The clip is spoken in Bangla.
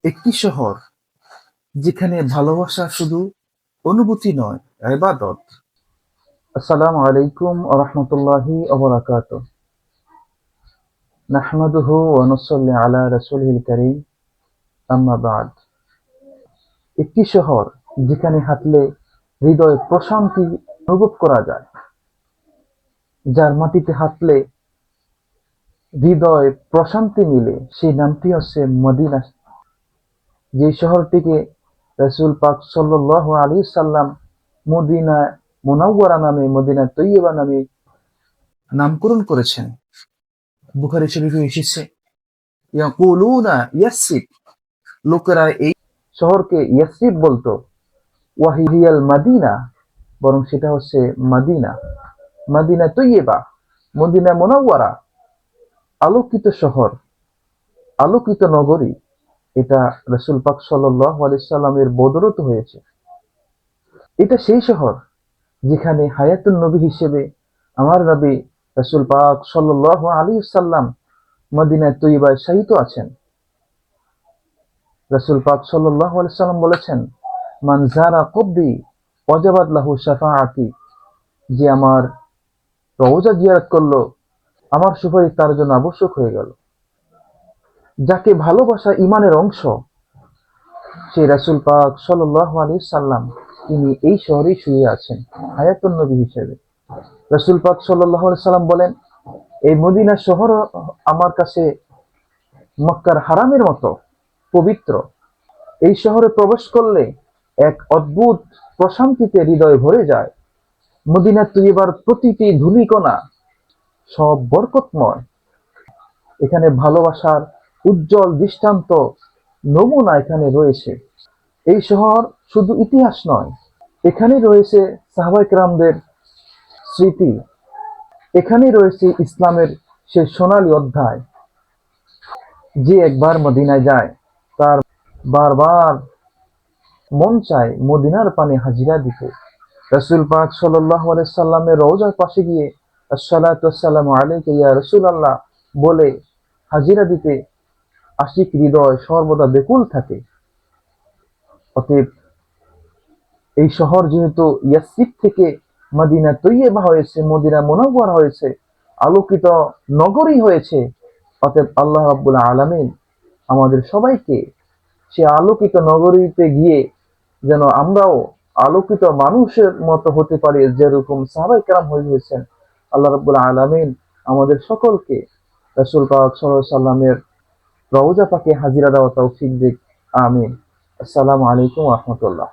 একটি শহর যেখানে ভালোবাসা শুধু অনুভূতি নয়, ইবাদত। আসসালামু আলাইকুম ওয়া রাহমাতুল্লাহি ওয়া বারাকাতুহু। নাহমাদুহু ওয়া নুসাল্লি আলা রাসূলিল কারীম, আম্মা বা'দ। একটি শহর যেখানে হাঁটলে হৃদয়ে প্রশান্তি অনুভব করা যায়, যার মাটিতে হাঁটলে হৃদয়ে প্রশান্তি মিলে, সেই নামটি হচ্ছে মদিনা। যে শহরটিকে রাসূল পাক সাল্লাল্লাহু আলাইহি সাল্লাম মদিনা মুনাওয়ারা নামে, মদিনা তৈয়বা নামে নামকরণ করেছেন। বুখারী শরীফে এসেছে, ইয়াকুলুনা ইয়াসরিব, লোকেরা এই শহরকে ইয়াসরিব বলতো, ওয়াহিয়াল মাদিনা, বরং সেটা হচ্ছে Medina, Medina Taiyaba, Medina Munawwara, আলোকিত শহর, আলোকিত নগরী। এটা রাসূল পাক সাল্লাল্লাহু আলাইহি সাল্লামের বদৌলতে হয়েছে। এটা সেই শহর যেখানে হায়াতুন নবী হিসেবে আমার নবী রাসূল পাক সাল্লাল্লাহু আলাইহি সাল্লাম মদিনা তৈয়বায় শায়িত আছেন। রাসূল পাক সাল্লাল্লাহু আলাইহি সাল্লাম বলেছেন, মান যারা কবরি ওয়াজাবাত লাহু শাফাআতি, যে আমার রওজা জিয়ারত করলো, আমার সুপারিশ তার জন্য আবশ্যক হয়ে গেল। যাকে ভালোবাসা ঈমানের অংশ, সেই রাসূল পাক সাল্লাল্লাহু আলাইহি সাল্লাম তিনি এই শহরেই শুয়ে আছেন হায়াতুন নবী হিসেবে। রাসূল পাক সাল্লাল্লাহু আলাইহি সাল্লাম বলেন, এই মদিনা শহর আমার কাছে মক্কার হারামের মতো পবিত্র। এই শহরে প্রবেশ করলে এক অদ্ভুত প্রশান্তিতে হৃদয় ভরে যায়। মদিনা তৈয়বার প্রতিটি ধূলিকণা সব বরকতময়। এখানে ভালোবাসার উজ্জ্বল দৃষ্টান্ত, নমুনা এখানে রয়েছে। এই শহর শুধু ইতিহাস নয়, এখানে রয়েছে সাহাবায়ে কেরামদের স্মৃতি, এখানে রয়েছে ইসলামের সেই সোনালী অধ্যায়। যে একবার মদিনায় যায়, তার বারবার মন চায় মদিনার পানে হাজিরা দিতে। রাসূল পাক সাল্লাল্লাহু আলাইহি সাল্লামের রওজার পাশে গিয়ে আসসালাতু ওয়াসসালামু আলাইকা ইয়া রাসূলুল্লাহ বলে হাজিরা দিতে আশিক হৃদয় সর্বদা ব্যাকুল থাকে। অতএব এই শহর যেহেতু ইয়াসরিব থেকে মদিনা তৈয়বা হয়েছে, মদিনা মুনাওয়ারা হয়েছে, আলোকিত নগরী হয়েছে, অতএব আল্লাহ রাব্বুল আলামিন আমাদের সবাইকে সে আলোকিত নগরীতে গিয়ে যেন আমরাও আলোকিত মানুষের মতো হতে পারি, যেরকম সাহাবায়ে কেরাম হয়েছেন। আল্লাহ রাব্বুল আলামিন আমাদের সকলকে রাসূল পাক সাল্লাল্লাহু আলাইহি সাল্লামের রওজা পাকে হাজিরা দেওয়ার তৌফিক দিক। আমিন। আসসালামু আলাইকুম ওয়া রাহমাতুল্লাহ।